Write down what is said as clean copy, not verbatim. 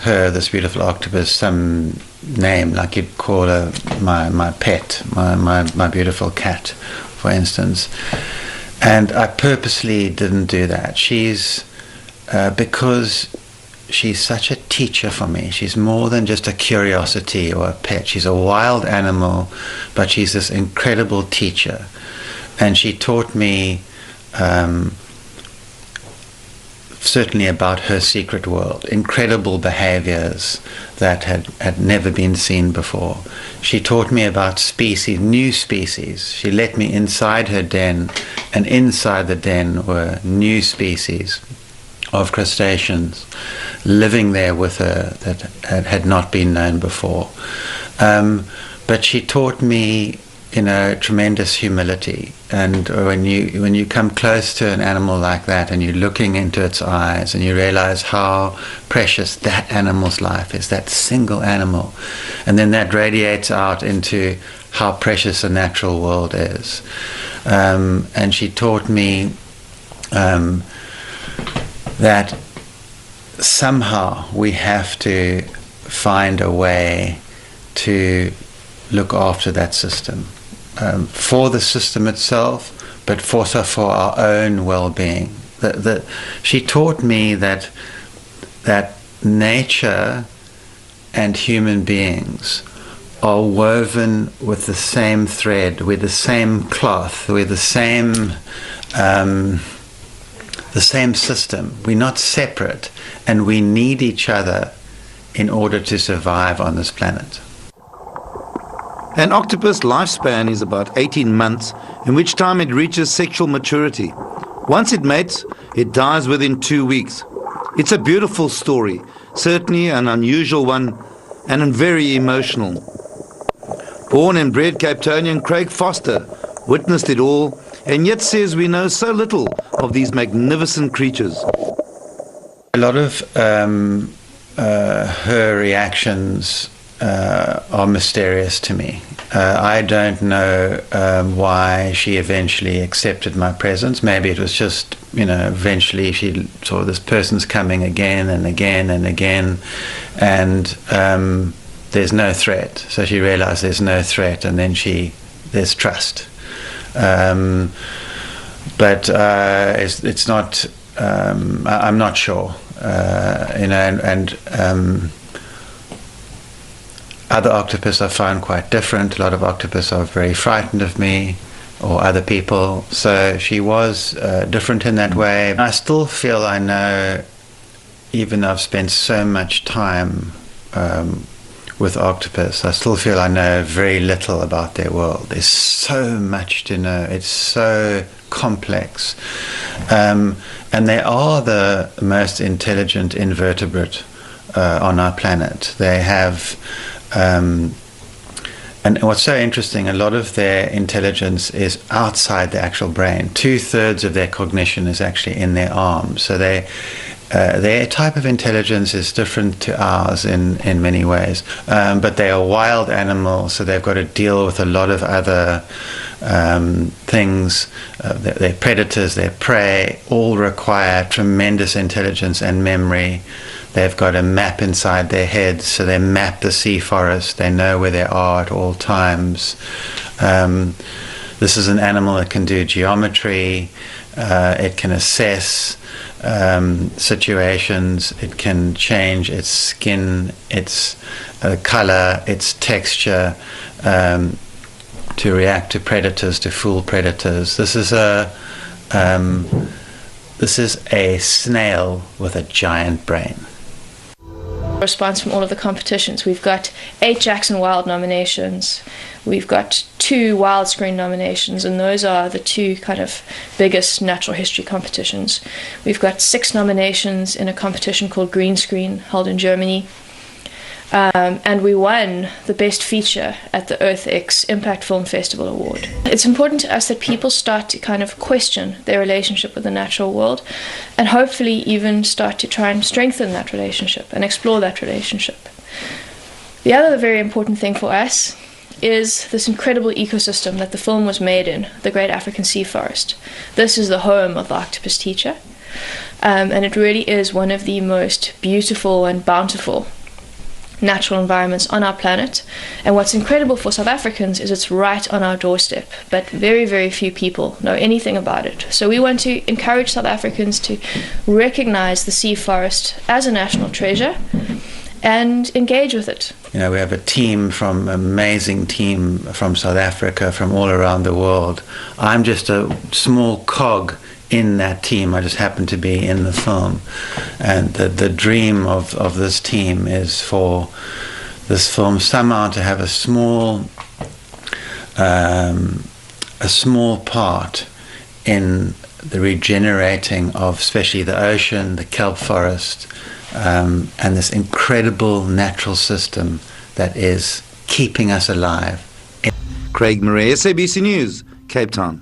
her, this beautiful octopus, some name, like you'd call her my pet, my beautiful cat, for instance. And I purposely didn't do that. Because she's such a teacher for me. She's more than just a curiosity or a pet. She's a wild animal, but she's this incredible teacher. And she taught me certainly about her secret world, incredible behaviors that had never been seen before. She taught me about species, new species. She let me inside her den, and inside the den were new species of crustaceans living there with her that had not been known before. But she taught me, tremendous humility. And when you come close to an animal like that and you're looking into its eyes and you realize how precious that animal's life is, that single animal, and then that radiates out into how precious the natural world is. And she taught me that somehow we have to find a way to look after that system, for the system itself, but also for our own well-being. She taught me that nature and human beings are woven with the same thread, with the same cloth, with the same system. We're not separate, and we need each other in order to survive on this planet. An octopus lifespan is about 18 months, in which time it reaches sexual maturity. Once it mates, it dies within 2 weeks. It's a beautiful story, certainly an unusual one, and very emotional. Born and bred Cape Townian, Craig Foster witnessed it all, and yet says we know so little of these magnificent creatures. A lot of her reactions are mysterious to me. I don't know why she eventually accepted my presence. Maybe it was just, eventually she saw this person's coming again and again and again, and there's no threat. So she realized there's no threat, and then there's trust. But it's not, I'm not sure, other octopus I found quite different. A lot of octopus are very frightened of me or other people. So she was different in that way. I still feel I know, even though I've spent so much time with octopus, I still feel I know very little about their world. There's so much to know. It's so complex. And they are the most intelligent invertebrate on our planet. They have and what's so interesting, a lot of their intelligence is outside the actual brain. 2/3 of their cognition is actually in their arms. So their type of intelligence is different to ours in many ways. But they are wild animals, so they've got to deal with a lot of other things. Their predators, their prey, all require tremendous intelligence and memory. They've got a map inside their heads, so they map the sea forest. They know where they are at all times. This is an animal that can do geometry. It can assess situations. It can change its skin, its color, its texture, to react to predators, to fool predators. This is a snail with a giant brain. Response from all of the competitions. We've got 8 Jackson Wild nominations. We've got 2 Wild Screen nominations, and those are the 2 kind of biggest natural history competitions. We've got 6 nominations in a competition called Green Screen, held in Germany. And we won the Best Feature at the EarthX Impact Film Festival Award. It's important to us that people start to kind of question their relationship with the natural world, and hopefully even start to try and strengthen that relationship and explore that relationship. The other very important thing for us is this incredible ecosystem that the film was made in, the Great African Sea Forest. This is the home of the octopus teacher. And it really is one of the most beautiful and bountiful natural environments on our planet. And what's incredible for South Africans is it's right on our doorstep, but very, very few people know anything about it. So we want to encourage South Africans to recognize the sea forest as a national treasure and engage with it. You know, we have amazing team from South Africa, from all around the world. I'm just a small cog in that team. I just happen to be in the film, and the dream of this team is for this film somehow to have a small part in the regenerating of especially the ocean, the kelp forest, and this incredible natural system that is keeping us alive. Craig Murray, SABC News, Cape Town.